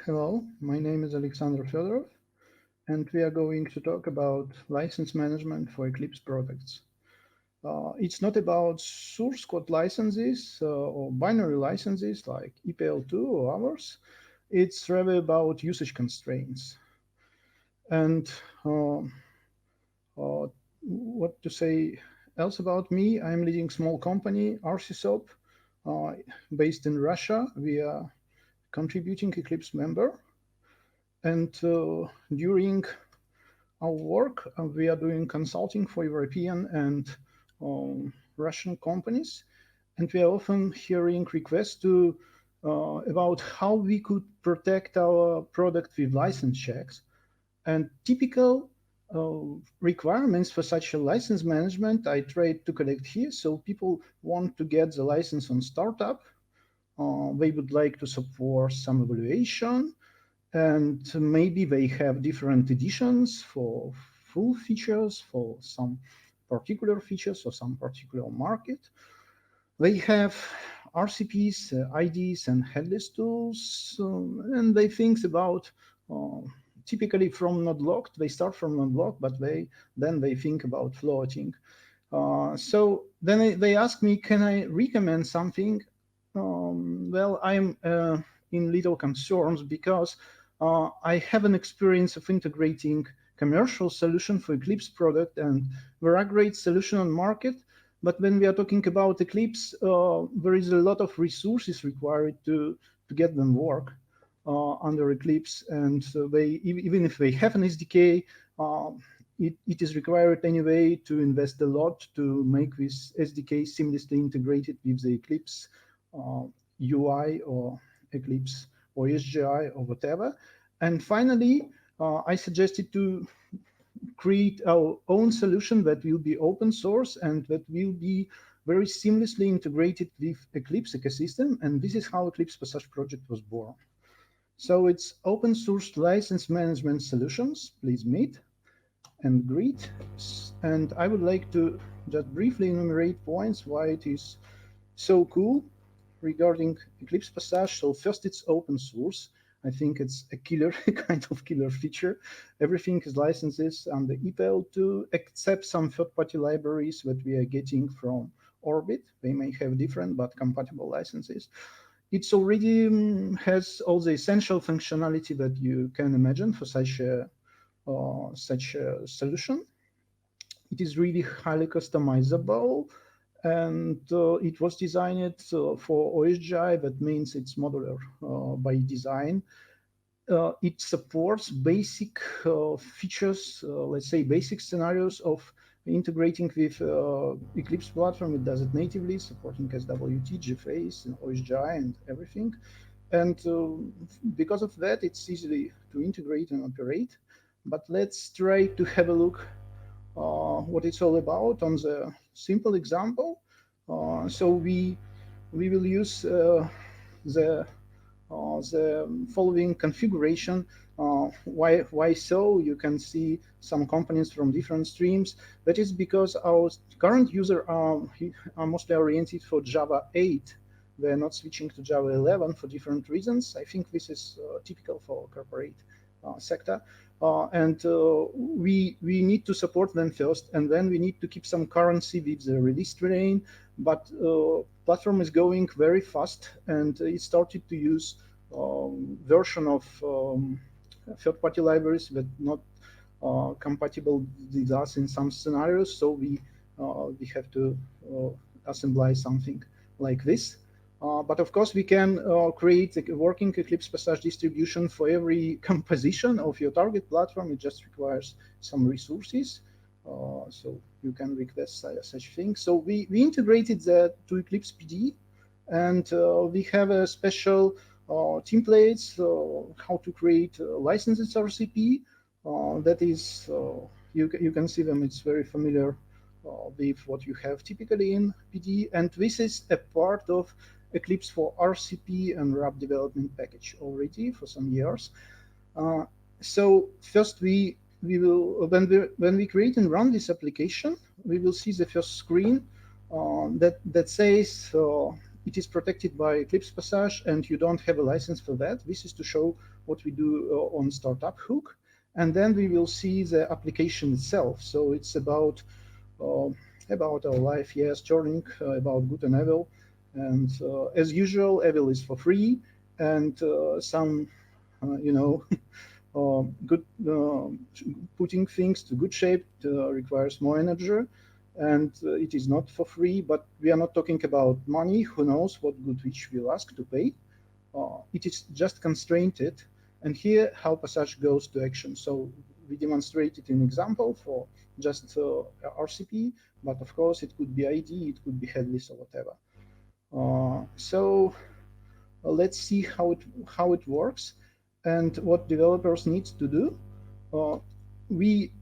Hello, my name is Alexander Fedorov, and we are going to talk about license management for Eclipse products. It's not about source code licenses or binary licenses like EPL2 or others. It's rather about usage constraints. And uh, what to say else about me? I'm leading small company, RCSOP, uh, based in Russia. We are contributing Eclipse member. And during our work, we are doing consulting for European and Russian companies, and we are often hearing requests to about how we could protect our product with license checks. And typical requirements for such a license management I tried to collect here. So people want to get the license on startup. They would like to support some evaluation, and maybe they have different editions for full features for some particular features or some particular market. They have RCPs, IDs, and headless tools, and they think about uh, typically from not locked. They start from not locked, but then they think about floating. So then they ask me, can I recommend something? Well, I'm in little concerns because I have an experience of integrating commercial solution for Eclipse product, and there are great solution on market. But when we are talking about Eclipse, there is a lot of resources required to get them work under Eclipse, and even if they have an SDK, it is required anyway to invest a lot to make this SDK seamlessly integrated with the Eclipse UI or Eclipse or SGI or whatever. And finally, I suggested to create our own solution that will be open source and that will be very seamlessly integrated with Eclipse ecosystem. And this is how Eclipse Passage project was born. So it's open source license management solutions. Please meet and greet. And I would like to just briefly enumerate points why it is so cool regarding Eclipse Passage. So first, it's open source. I think it's a killer, kind of killer feature. Everything is licenses under EPL2, except some third-party libraries that we are getting from Orbit. They may have different but compatible licenses. It's already has all the essential functionality that you can imagine for such a solution. It is really highly customizable, and it was designed for OSGI. That means it's modular by design. It supports basic features, let's say basic scenarios of integrating with Eclipse platform. It does it natively, supporting SWT, GFACE, and OSGI, and everything. And because of that, it's easy to integrate and operate. But let's try to have a look what it's all about on the simple example. So we will use the following configuration. Why so? You can see some components from different streams. That is because our current users are mostly oriented for Java 8. They're not switching to Java 11 for different reasons. I think this is typical for corporate sector. And we need to support them first, and then we need to keep some currency with the release train. But platform is going very fast, and it started to use version of third-party libraries that not compatible with us in some scenarios. So we have to assemble something like this. But of course, we can create a working Eclipse Passage distribution for every composition of your target platform. It just requires some resources. So you can request such things. So we integrated that to Eclipse PD, and we have a special templates how to create licenses RCP. That is, you can see them. It's very familiar with what you have typically in PD, and this is a part of Eclipse for RCP and RAP development package already for some years. So first we will, when we create and run this application, we will see the first screen that says it is protected by Eclipse Passage and you don't have a license for that. This is to show what we do on startup hook, and then we will see the application itself. So it's uh, about our life, yes, journey, about good and evil. And as usual, evil is for free, and some, you know, good putting things to good shape requires more energy, and it is not for free. But we are not talking about money. Who knows what good which will ask to pay? It is just constrained. And here, how Passage goes to action. So we demonstrated an example for just RCP, but of course it could be IDE, it could be headless or whatever. So let's see how it works and what developers need to do. We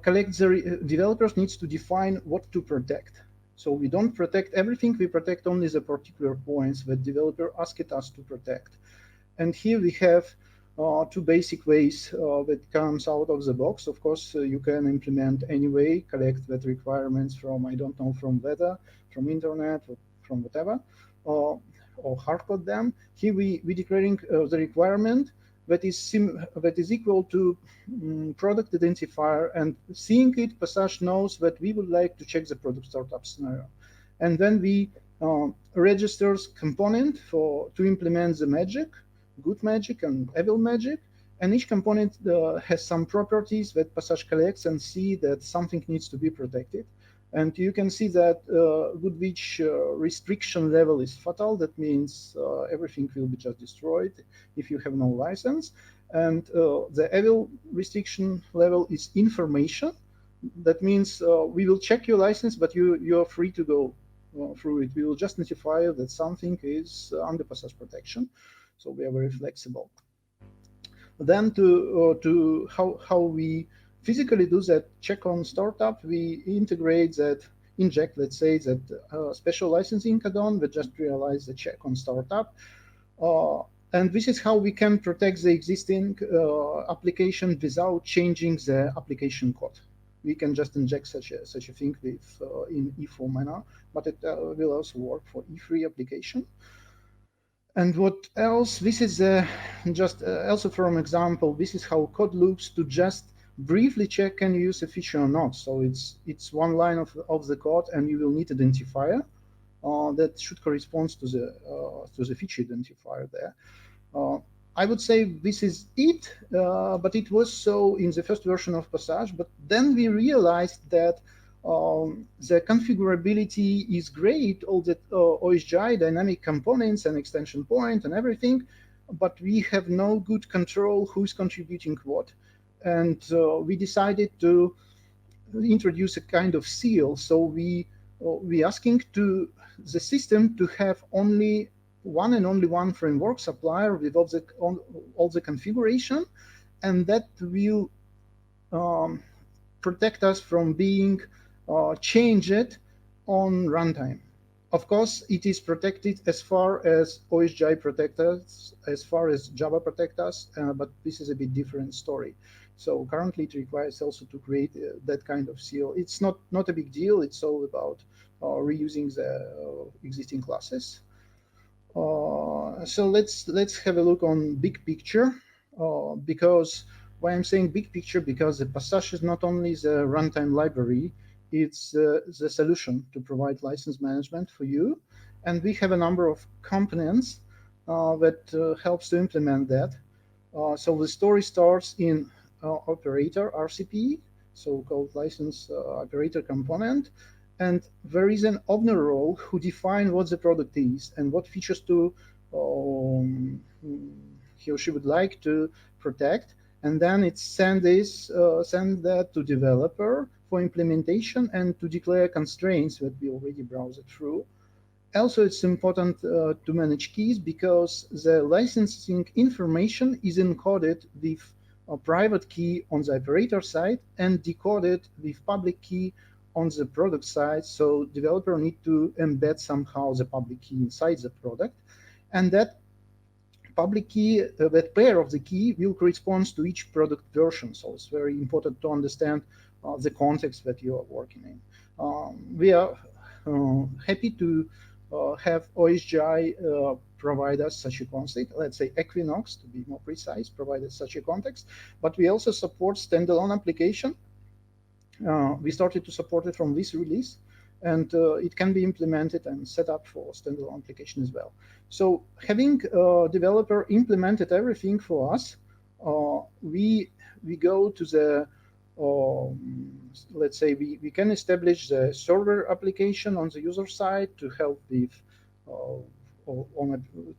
collect the developers needs to define what to protect. So we don't protect everything, we protect only the particular points that developer asked us to protect. And here we have two basic ways that comes out of the box. Of course, you can implement anyway, collect that requirements from, I don't know, from weather, from internet, or from whatever, or hardcode them. Here we declaring the requirement that is equal to product identifier, and seeing it, Passage knows that we would like to check the product startup scenario. And then we registers component to implement the magic, good magic and evil magic, and each component has some properties that Passage collects and see that something needs to be protected. And you can see that good witch restriction level is fatal. That means everything will be just destroyed if you have no license. And the evil restriction level is information. That means we will check your license, but you're free to go through it. We will just notify you that something is under Passage protection. So we are very flexible. Then to how we physically do that check on startup, we integrate that, inject, let's say, that special licensing add-on that just realize the check on startup. And this is how we can protect the existing application without changing the application code. We can just inject such a thing with in E4 manner, but it will also work for E3 application. And what else? This is just also from example. This is how code looks to just briefly check can you use a feature or not. So it's one line of the code, and you will need identifier that should correspond to the feature identifier there. I would say this is it, but it was so in the first version of Passage. But then we realized that the configurability is great, all the OSGI dynamic components and extension point and everything, but we have no good control who's contributing what. And we decided to introduce a kind of seal. So we asking to the system to have only one and only one framework supplier with all the configuration, and that will protect us from being changed on runtime. Of course, it is protected as far as OSGI protects us, as far as Java protects us, but this is a bit different story. So currently it requires also to create that kind of seal. It's not a big deal. It's all about reusing the existing classes. So let's have a look on big picture, because why I'm saying big picture, because the Passage is not only the runtime library, it's the solution to provide license management for you. And we have a number of components that helps to implement that. So the story starts in operator RCP, so-called license operator component. And there is an owner role who defines what the product is and what features to he or she would like to protect. And then it send that to developer for implementation and to declare constraints that we already browsed through. Also, it's important to manage keys, because the licensing information is encoded with a private key on the operator side and decoded with public key on the product side. So developer need to embed somehow the public key inside the product, and that public key, that pair of the key will correspond to each product version. So it's very important to understand the context that you are working in. We are happy to have OSGI provide us such a context. Let's say Equinox, to be more precise, provided such a context. But we also support standalone application. We started to support it from this release, and it can be implemented and set up for standalone application as well. So having a developer implemented everything for us, we go to the let's say we can establish the server application on the user side to help with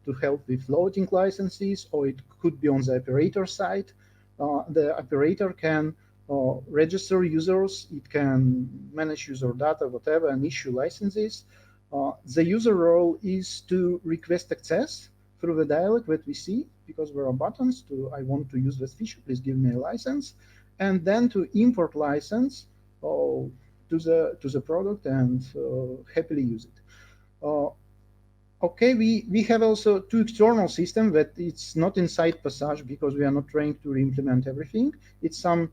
to help with loading licenses, or it could be on the operator side. The operator can register users, it can manage user data, whatever, and issue licenses. The user role is to request access through the dialog that we see, because there are buttons to, I want to use this feature, please give me a license, and then to import license to the product and happily use it. Okay, we have also two external systems that it's not inside Passage because we are not trying to re-implement everything. It's some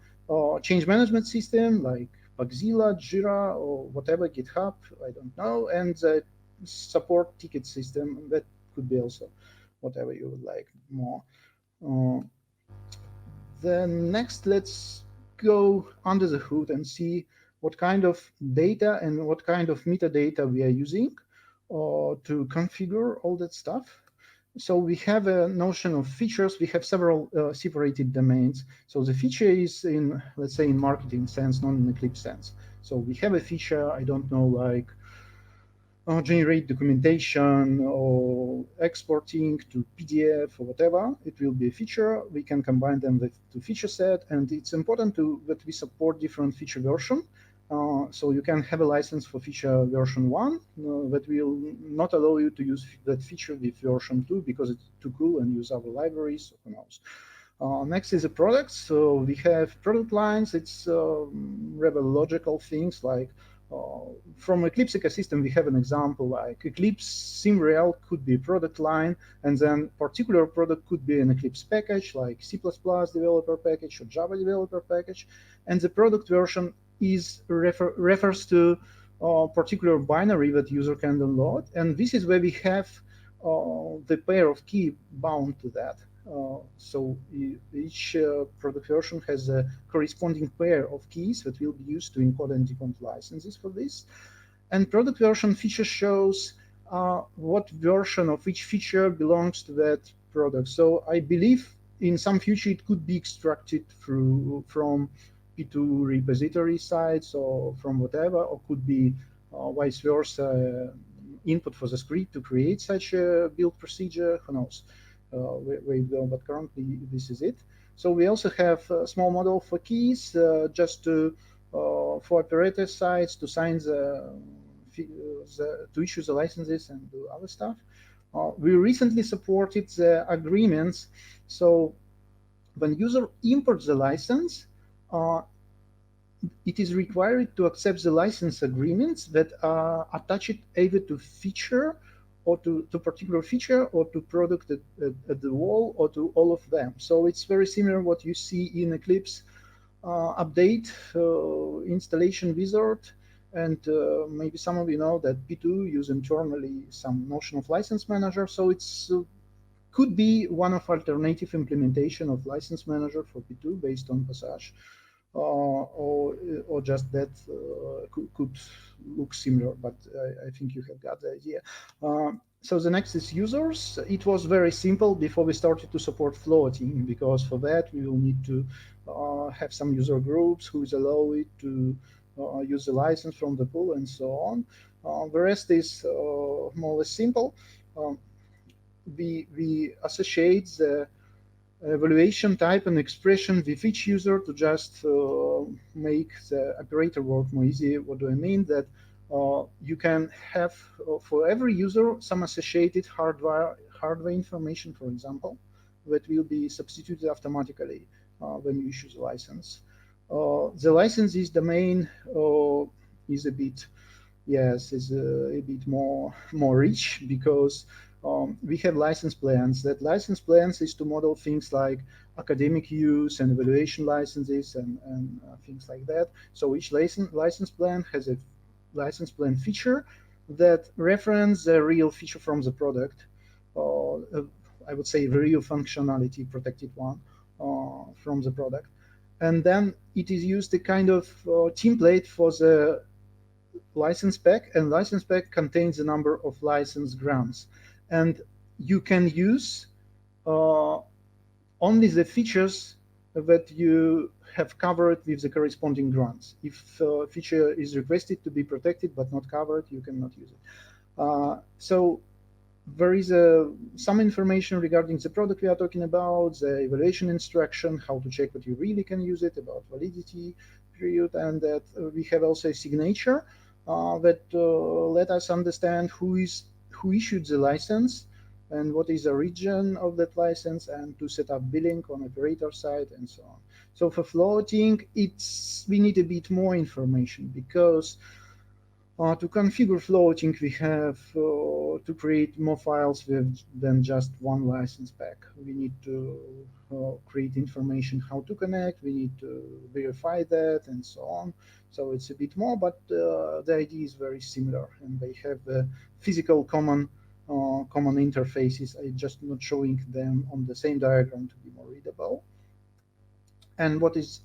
change management system like Bugzilla, Jira, or whatever, GitHub, I don't know, and the support ticket system that could be also whatever you would like more. Then next, let's go under the hood and see what kind of data and what kind of metadata we are using to configure all that stuff. So we have a notion of features. We have several separated domains. So the feature is in, let's say, in marketing sense, not in Eclipse sense. So we have a feature, I don't know, like generate documentation or exporting to PDF or whatever. It will be a feature. We can combine them with the feature set, and it's important that we support different feature version. So you can have a license for feature version 1 that will not allow you to use that feature with version 2 because it's too cool and use our libraries, who knows. Next is the products. So we have product lines. It's rather logical things like from Eclipse ecosystem, we have an example like Eclipse SimReal could be a product line, and then particular product could be an Eclipse package like C++ developer package or Java developer package, and the product version is refers to a particular binary that user can download, and this is where we have the pair of key bound to that. So each product version has a corresponding pair of keys that will be used to encode and decode licenses for this. And product version feature shows what version of each feature belongs to that product. So I believe in some future it could be extracted from P2 repository sites or from whatever, or could be vice versa input for the script to create such a build procedure, who knows. Where you go, but currently this is it. So we also have a small model for keys, just to for operator sites to sign to issue the licenses and do other stuff. We recently supported the agreements. So when user imports the license, it is required to accept the license agreements that are attached either to feature or to particular feature or to product at the wall or to all of them. So it's very similar what you see in Eclipse update installation wizard. And maybe some of you know that P2 use internally some notion of license manager. So it's could be one of alternative implementation of license manager for P2 based on Passage. Or just that could look similar, but I think you have got the idea. So the next is users. It was very simple before we started to support floating, because for that we will need to have some user groups who is allowed to use the license from the pool and so on. The rest is more or less simple. We associate the evaluation type and expression with each user to just make the operator work more easy. What do I mean? That you can have for every user some associated hardware information, for example, that will be substituted automatically when you issue the license. The licenses domain is a bit, yes, is a bit more rich, because we have license plans. That license plans is to model things like academic use and evaluation licenses and things like that. So each license plan has a license plan feature that reference the real feature from the product. I would say, real functionality protected one from the product. And then it is used a kind of template for the license pack, and license pack contains a number of license grants. And you can use uh, only the features that you have covered with the corresponding grants. If a feature is requested to be protected but not covered, you cannot use it. So there is some information regarding the product we are talking about, the evaluation instruction, how to check that you really can use it, about validity period, and that we have also a signature that let us understand who issued the license and what is the region of that license, and to set up billing on operator side and so on. So for floating, we need a bit more information, because to configure floating, we have to create more files than just one license pack. We need to create information how to connect, we need to verify that, and so on. So it's a bit more, but the idea is very similar, and they have physical common interfaces. I'm just not showing them on the same diagram to be more readable. And what is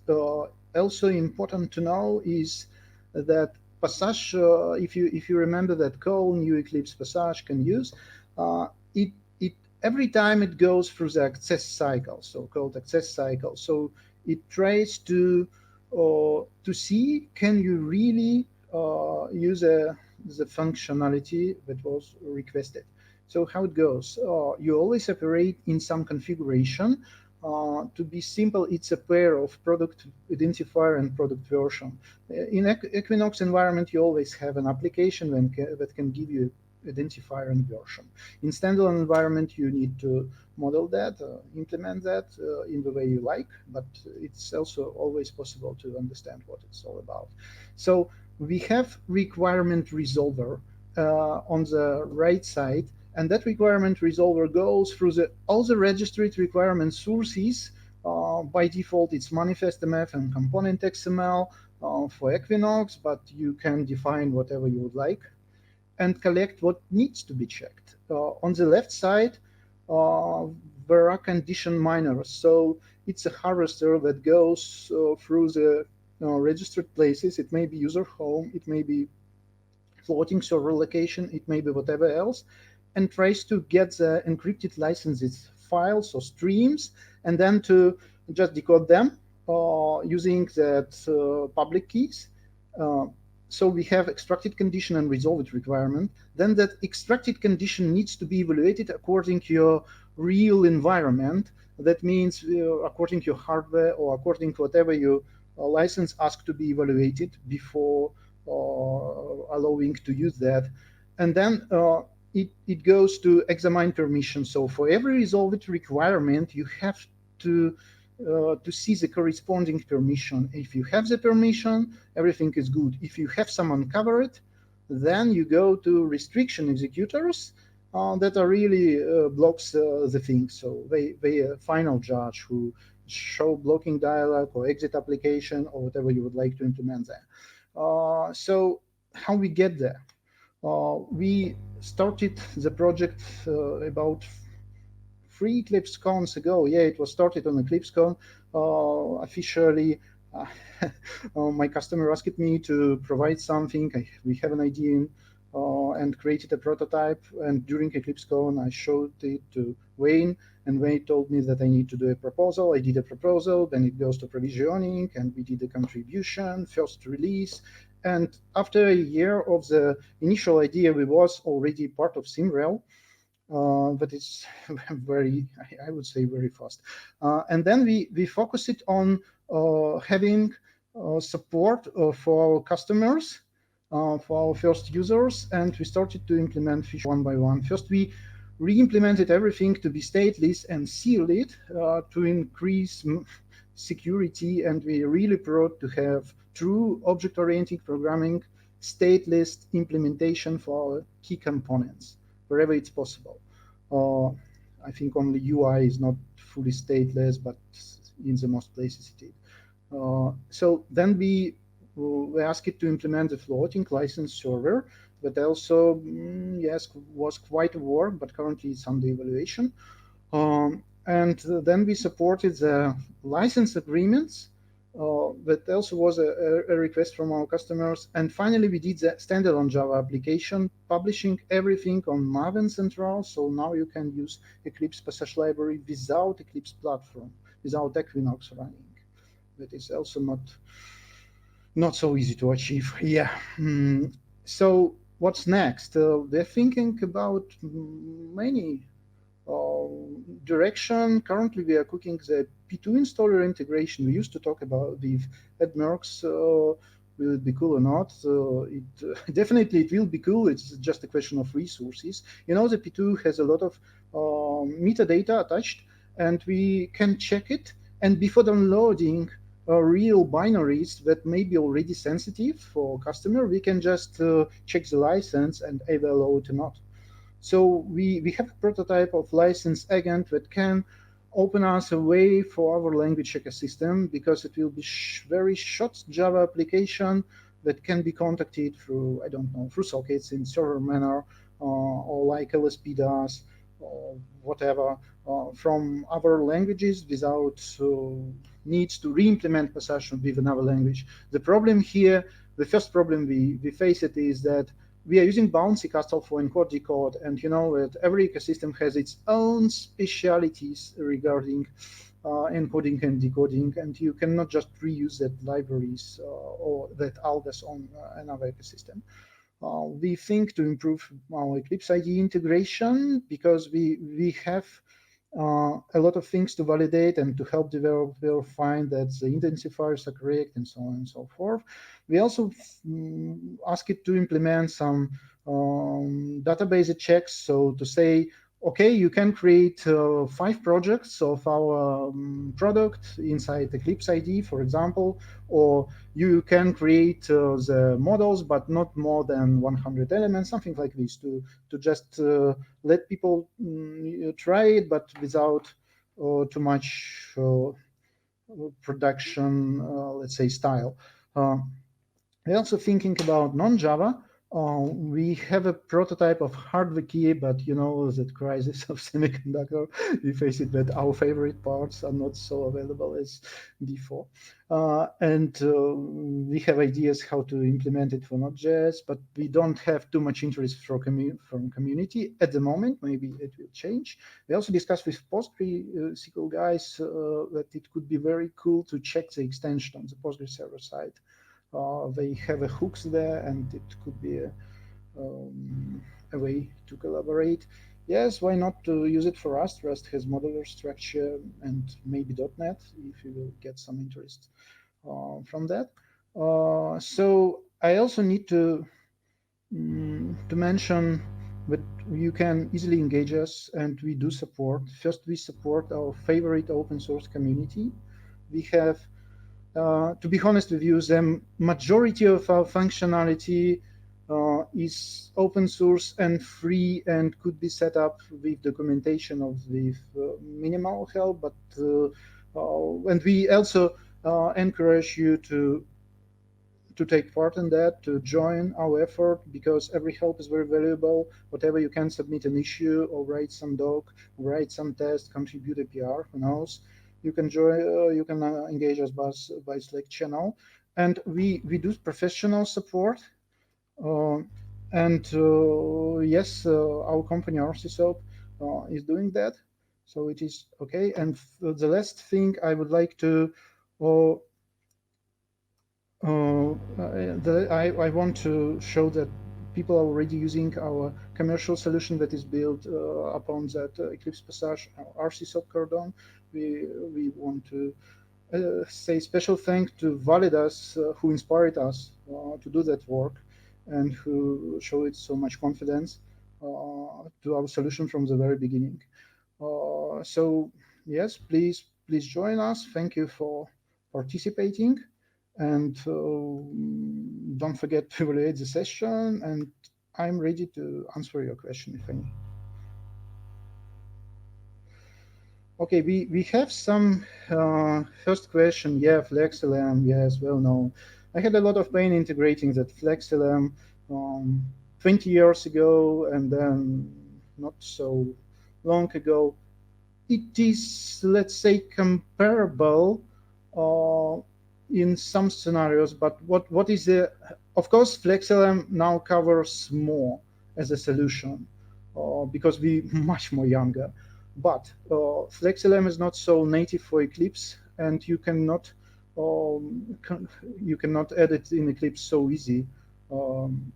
also important to know is that Passage, if you remember that call new Eclipse Passage can use, uh, it it every time it goes through the access cycle, so-called access cycle. So it tries to see, can you really use the functionality that was requested. So how it goes, you always operate in some configuration. To be simple, it's a pair of product identifier and product version. In Equinox environment, you always have an application that can give you identifier and version. In standalone environment, you need to model that, implement that in the way you like, but it's also always possible to understand what it's all about. So we have requirement resolver on the right side, and that requirement resolver goes through all the registered requirement sources. By default, it's manifest MF and component XML for Equinox, but you can define whatever you would like, and collect what needs to be checked. On the left side, there are condition miners. So it's a harvester that goes through the registered places. It may be user home, it may be floating server location, it may be whatever else, and tries to get the encrypted licenses files or streams, and then to just decode them using that public keys. So we have extracted condition and resolved requirement. Then that extracted condition needs to be evaluated according to your real environment. That means according to your hardware, or according to whatever your license asks to be evaluated before allowing to use that. And then it goes to examine permission. So for every resolved requirement, you have to see the corresponding permission. If you have the permission, everything is good. If you have some uncovered, then you go to restriction executors that are really blocks the thing. So they a final judge who show blocking dialog or exit application or whatever you would like to implement there. So how we get there? We started the project about 3 EclipseCons ago. Yeah, it was started on EclipseCon. Officially, my customer asked me to provide something. We have an idea and created a prototype. And during EclipseCon, I showed it to Wayne, and Wayne told me that I need to do a proposal. I did a proposal, then it goes to provisioning, and we did a contribution, first release. And after a year of the initial idea, we was already part of SimRel. But it's very, I would say, very fast. And then we focus it on having support for our customers, for our first users, and we started to implement features one by one. First, we re-implemented everything to be stateless and sealed it to increase security, and we really proud to have true object-oriented programming stateless implementation for our key components wherever it's possible. I think only UI is not fully stateless, but in the most places it is. So then we we asked it to implement the floating license server, that also, yes, was quite a work, but currently it's under evaluation. And then we supported the license agreements. That also was a request from our customers. And finally, we did the standalone Java application, publishing everything on Maven Central. So now you can use Eclipse Passage library without Eclipse platform, without Equinox running. That is also not so easy to achieve. Yeah. So what's next? We're thinking about many direction. Currently, we are cooking the P2 installer integration. We used to talk about the AdMercs. Will it be cool or not? Definitely it will be cool. It's just a question of resources. The P2 has a lot of metadata attached, and we can check it. And before downloading real binaries that may be already sensitive for customer, we can just check the license and evaluate or not. So we have a prototype of license agent that can open us a way for our language ecosystem, because it will be very short Java application that can be contacted through, I don't know, through sockets in server manner, or like LSP does, or whatever, from other languages without needs to re-implement possession with another language. The problem here, the first problem we face it is that we are using bouncy castle for encode decode, and you know that every ecosystem has its own specialities regarding encoding and decoding, and you cannot just reuse that libraries or that algas on another ecosystem. We think to improve our Eclipse IDE integration, because we have a lot of things to validate and to help developer find that the intensifiers are correct and so on and so forth. We also ask it to implement some database checks. So to say, okay, you can create 5 projects of our product inside Eclipse IDE, for example, or you can create the models, but not more than 100 elements, something like this, to just let people try it, but without too much production, let's say, style. We're also thinking about non-Java. We have a prototype of hardware key, but you know that crisis of semiconductor. We face it that our favorite parts are not so available as before. And we have ideas how to implement it for Node.js, but we don't have too much interest from community at the moment. Maybe it will change. We also discussed with PostgreSQL guys that it could be very cool to check the extension on the Postgres server side. They have a hooks there, and it could be a way to collaborate. Yes, why not to use it for Rust? Rust has modular structure, and maybe .NET if you will get some interest from that. So I also need to mention that you can easily engage us, and we do support. First, we support our favorite open source community. We have to be honest with you, the majority of our functionality is open source and free, and could be set up with documentation with minimal help. But and we also encourage you to take part in that, to join our effort, because every help is very valuable. Whatever you can submit an issue or write some doc, write some test, contribute a PR, who knows. You can join, you can engage us by Slack channel. And we do professional support. And yes, our company RCSOP is doing that. So it is okay. And the last thing I would like to I want to show that people are already using our commercial solution that is built upon that Eclipse Passage RCSOP cordon. We want to say special thanks to Validas, who inspired us to do that work, and who showed so much confidence to our solution from the very beginning. So yes, please join us. Thank you for participating. And don't forget to evaluate the session, and I'm ready to answer your question if any. Okay, we have some first question. Yeah, FlexLM, yes, well known. I had a lot of pain integrating that FlexLM 20 years ago, and then not so long ago. It is, let's say, comparable uh, in some scenarios, but what is the, of course, FlexLM now covers more as a solution because we much more younger. But FlexLM is not so native for Eclipse, and um, you cannot add it in Eclipse so easy. Um,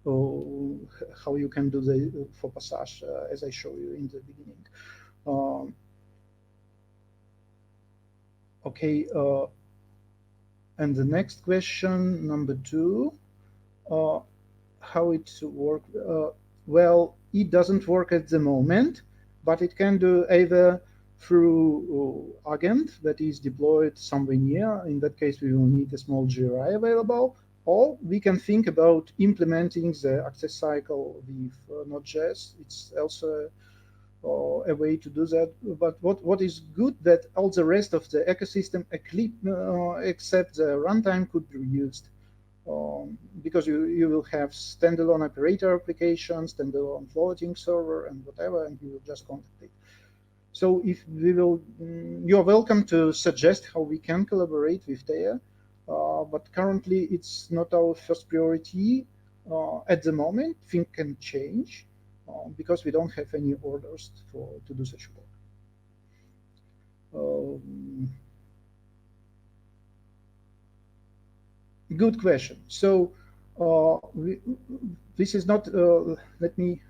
how you can do the for Passage, as I show you in the beginning. Um, okay, and the next question, number two, uh, how it work? Well, it doesn't work at the moment, but it can do either through agent that is deployed somewhere near. In that case, we will need a small GRI available, or we can think about implementing the access cycle with Node.js. It's also a way to do that. But what is good that all the rest of the ecosystem, except the runtime, could be used. Because you will have standalone operator applications, standalone floating server, and whatever, and you will just contact it. So if we will, you are welcome to suggest how we can collaborate with TEA, but currently it's not our first priority at the moment. Things can change because we don't have any orders to do such work. Um, Good question. So this is not. Let me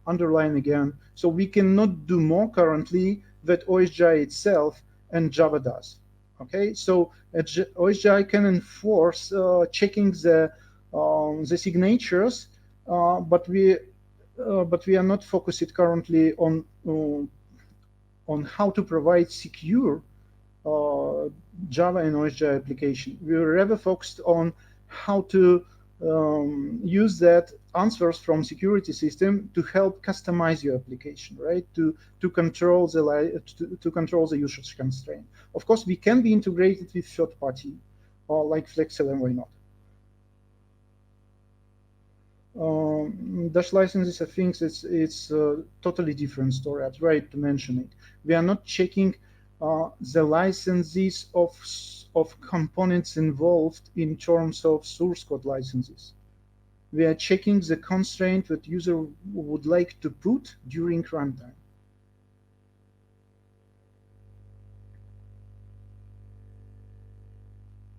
underline again. So we cannot do more currently that OSGI itself and Java does. Okay. So OSGI can enforce checking the signatures, but we are not focused currently on how to provide secure uh, Java and OSGI application. We were rather focused on how to use that answers from security system to help customize your application, right? To control to control the usage constraint. Of course, we can be integrated with third party, or like FlexLM, why not? Dash licenses, I think it's a totally different story. I'd right to mention it. We are not checking the licenses of components involved in terms of source code licenses. We are checking the constraint that user would like to put during runtime.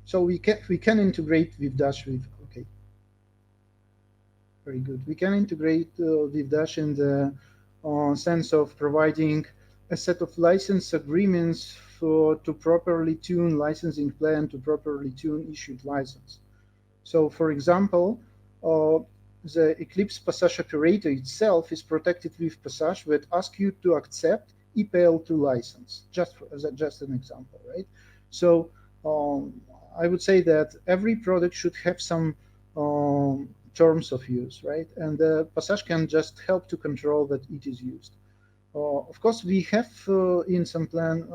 So we can integrate with Dash with okay. Very good. We can integrate with Dash in the sense of providing a set of license agreements to properly tune licensing plan to properly tune issued license. So, for example, uh, the Eclipse Passage operator itself is protected with Passage that asks you to accept EPL2 license, just an example, right? So I would say that every product should have some terms of use, right? And the Passage can just help to control that it is used. Of course, we have in some plan,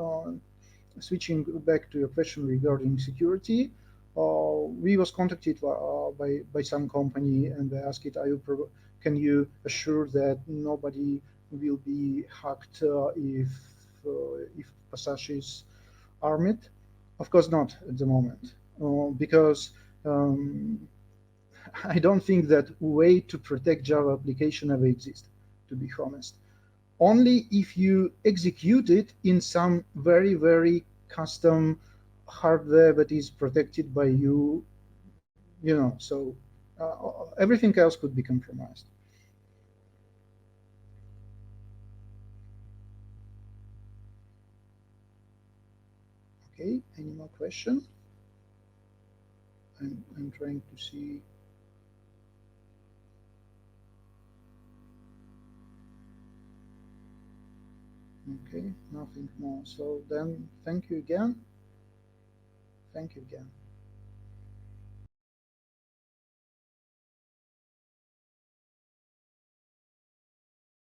switching back to your question regarding security, we was contacted by some company and they asked it, can you assure that nobody will be hacked if Passage is armed? Of course not at the moment, because I don't think that way to protect Java application ever exists, to be honest. Only if you execute it in some very, very custom hardware that is protected by you, so everything else could be compromised. Okay, any more question? I'm trying to see. Okay, nothing more. So then, thank you again. Thank you again.